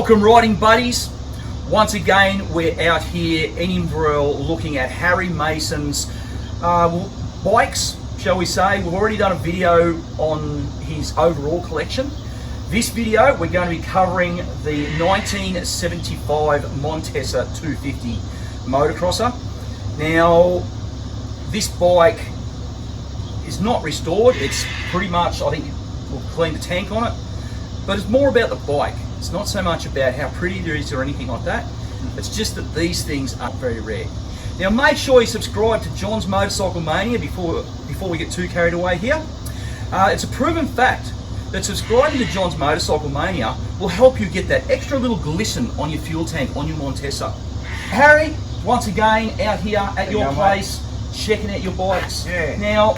Welcome riding buddies. Once again we're out here in Inverell looking at Harry Mason's bikes, shall we say. We've already done a video on his overall collection. This video we're going to be covering the 1975 Montesa 250 motocrosser. Now this bike is not restored, it's pretty much, I think we'll clean the tank on it, but it's more about the bike. It's not so much about how pretty it is or anything like that. It's just that these things are very rare. Now make sure you subscribe to John's Motorcycle Mania before we get too carried away here. It's a proven fact that subscribing to John's Motorcycle Mania will help you get that extra little glisten on your fuel tank on your Montesa. Harry, once again out here at your place, checking out your bikes. Yeah. Now,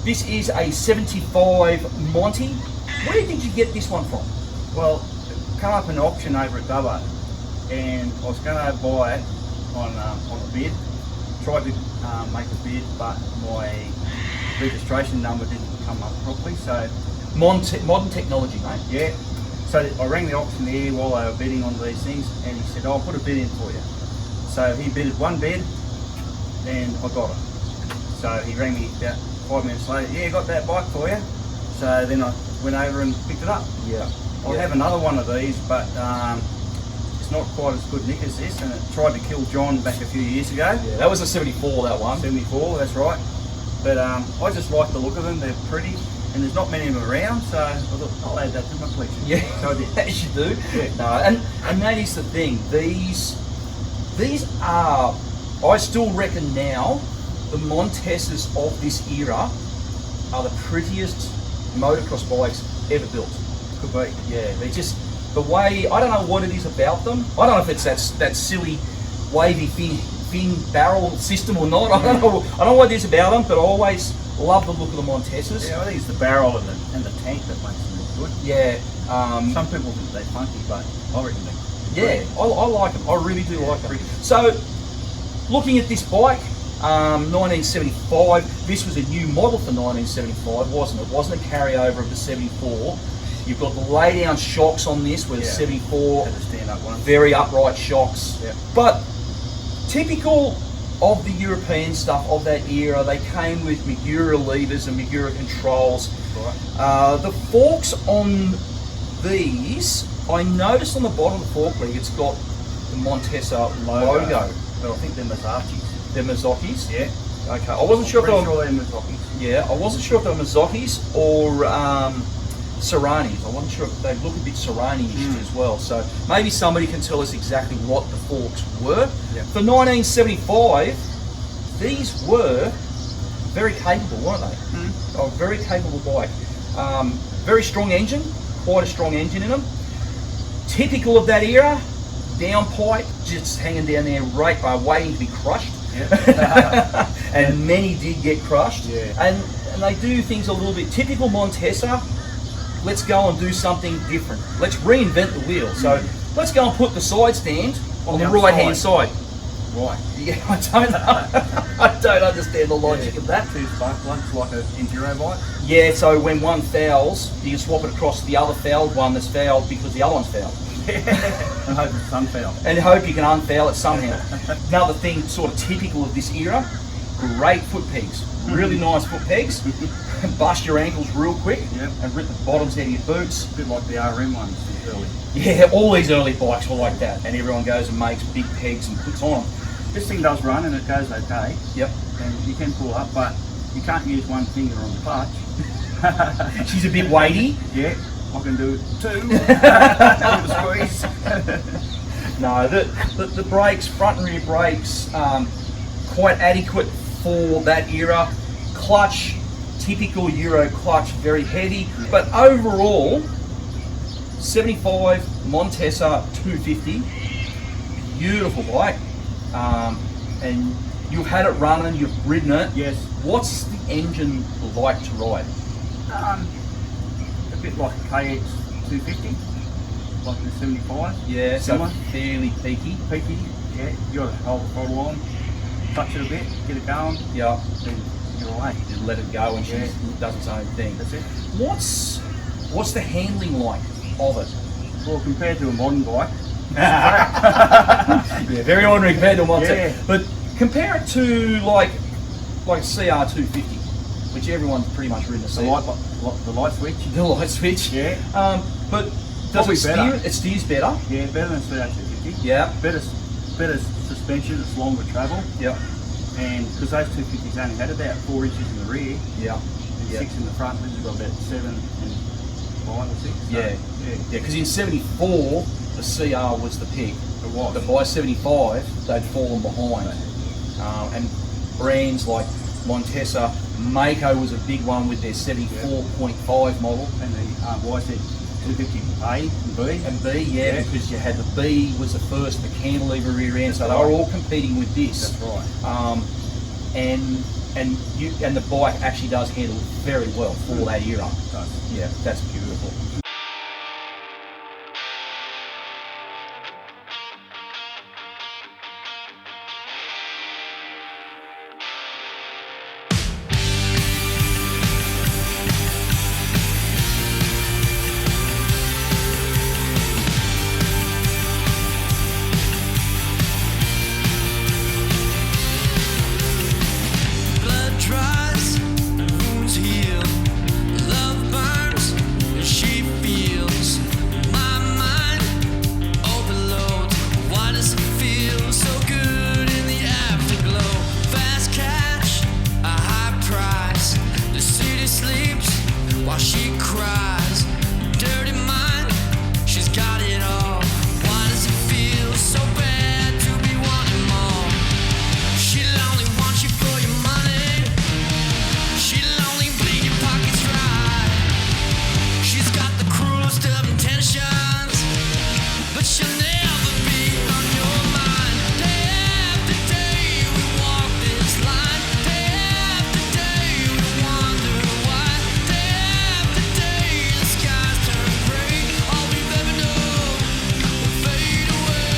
this is a 75 Monty. Where did you get this one from? Well, it come up an auction over at Dubbo, and I was going to buy it on a bid. Tried to make a bid, but my registration number didn't come up properly. So Modern technology, mate. yeah. So I rang the auctioneer while they were bidding on these things, and he said, "I'll put a bid in for you." So he bidded one bid, and I got it. So he rang me about 5 minutes later. "Yeah, got that bike for you." So then I went over and picked it up. Yeah. I have another one of these, but it's not quite as good nick as this, and it tried to kill John back a few years ago. Yeah, that was a 74, that one. 74, that's right. But I just like the look of them. They're pretty, and there's not many of them around, so I thought I'll add that to my collection. Yeah, So I did. as you do. Yeah. No, and that is the thing. These are, I still reckon now, the Montesas of this era are the prettiest motocross bikes ever built. Could be. Yeah, they just, the way, I don't know what it is about them. I don't know if it's that silly wavy fin barrel system or not. I don't know what it is about them, but I always love the look of the Montesas. Yeah, I think it's the barrel and the tank that makes them look good. Yeah. Some people think they're funky, but I reckon Yeah, I like them. I really do like them. So, looking at this bike, 1975. This was a new model for 1975, wasn't it? It wasn't a carryover of the 74. You've got the lay-down shocks on this, with 74, had to stand up one. very upright shocks. Yeah. But typical of the European stuff of that era, they came with Magura levers and Magura controls. Right. The forks on these, I noticed on the bottom of the fork leg, it's got the Montesa logo. But I think they're Mazzocchi's. They're Mazzocchi's? Yeah. Okay, I wasn't sure if they were, they're Mazzocchi's. yeah, I wasn't sure if they were Mazzocchi's or Serrani's. I wasn't sure if they look a bit Serrani-ish as well. So maybe somebody can tell us exactly what the forks were. Yeah. For 1975, these were very capable, weren't they? A very capable bike. Very strong engine, quite a strong engine in them. Typical of that era, downpipe just hanging down there, waiting to be crushed. Yeah. And many did get crushed. Yeah. And they do things a little bit typical Montesa. Let's go and do something different. Let's reinvent the wheel. So let's go and put the side stand on the right hand side. Right. Yeah, I don't understand the logic of that. Two spark plugs like an enduro bike. Yeah, so when one fouls, you can swap it across the other fouled one that's fouled because the other one's fouled. And hope it's unfouled. And hope you can unfoul it somehow. Another thing sort of typical of this era, great foot pegs. Really nice foot pegs. Bust your ankles real quick. Yep. And rip the bottoms out of your boots. A bit like the RM ones early. Yeah, all these early bikes were like that. And everyone goes and makes big pegs and puts on them. This thing does run and it goes okay. Yep. And you can pull up, but you can't use one finger on the clutch. She's a bit weighty. Yeah, I can do two. Squeeze. No, the brakes, front and rear brakes, quite adequate for that era. Clutch, typical Euro clutch, very heavy. But overall, 75 Montesa 250, beautiful bike. And you've had it running, you've ridden it. Yes. What's the engine like to ride? A bit like a KX 250, like the 75. Yeah, Similar. so fairly peaky. Peaky, yeah. You got to hold the throttle on, touch it a bit, get it going, Yeah, then you're away. and let it go and she does its own thing. That's it. What's the handling like of it? Well, compared to a modern bike, Yeah, very ordinary compared to one. Yeah. But compare it to like CR250, which everyone's pretty much ridden the light switch. The light switch. Yeah. But does Probably it steer? better. It steers better. Yeah, better than CR250. Yeah. Better suspension. It's longer travel. Yeah. And because those 250s only had about 4 inches in the rear. Yeah. And Yeah. 6 in the front. This has got about 7 and 5 or 6. So, Yeah. Yeah. Because in '74 the CR was the pick. It was. But by '75 they'd fallen behind. And brands like Montesa, Mako was a big one with their 74.5 model. And the YZ 250A and B. And B, yeah, because you had the B was the first, the cantilever rear end, so they were all competing with this. That's right. And the bike actually does handle very well for that era. It does. Yeah, that's beautiful. Blood dries, wounds heal, love burns, and she feels. My mind overloads. Why does it feel so good in the afterglow? Fast cash, a high price. The city sleeps while she cries. Dirty mind, she's got it all. Why does it feel so bad to be wanting more? She'll only want you for your money. She'll only bleed your pockets dry. She's got the cruelest of intentions, but she'll never be on your mind. Day after day we walk this line. Day after day we wonder why. Day after day the skies turn gray. All we've ever known will fade away.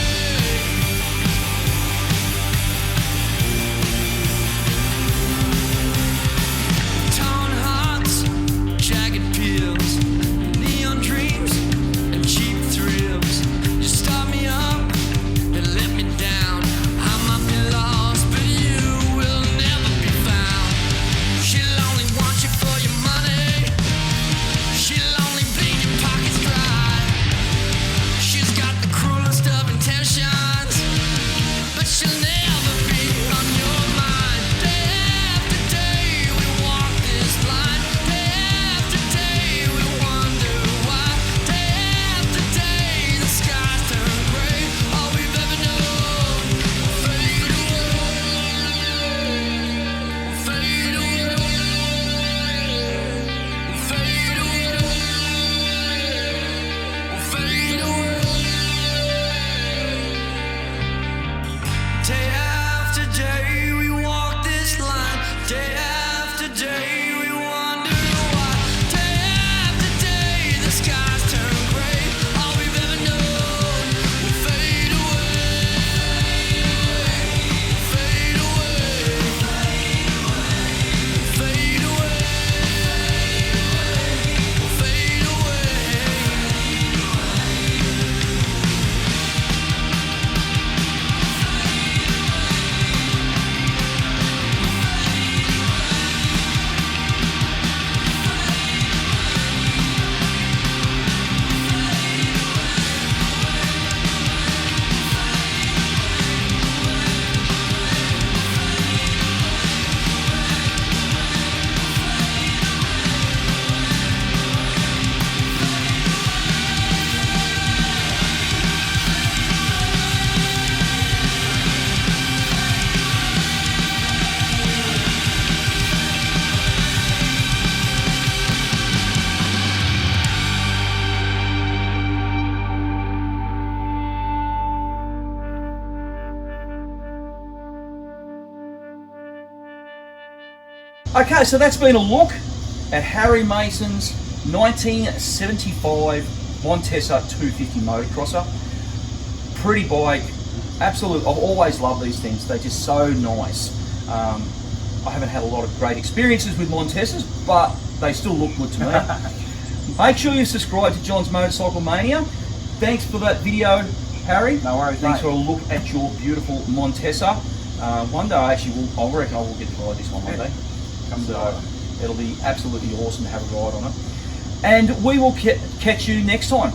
Torn hearts, jagged peels, neon dreams, and cheap thrills. You start me up and let me down. I might be lost, but you will never be found. She'll only want you for your money. She'll only bleed your pockets dry. She's got the cruelest of intentions, but she'll never be on your mind. Day after day we walk this line. Day after day we wonder why. Day after day the skies turn gray. All we've ever known will fade away. Fade away. Fade away. Fade away. Day after day we walk this line. Day after day we wonder why. Day after day the skies turn gray. All we've ever known will fade away. Fade away. Fade away. Fade away. Okay, so that's been a look at Harry Mason's 1975 Montesa 250 motocrosser. Pretty bike, absolute. I've always loved these things. They're just so nice. I haven't had a lot of great experiences with Montesas, but they still look good to me. Make sure you subscribe to John's Motorcycle Mania. thanks for that video, Harry. No worries, Thanks mate. for a look at your beautiful Montesa. One day, actually, I reckon I will get to ride this one one day. So it'll be absolutely awesome to have a ride on it. And we will catch you next time.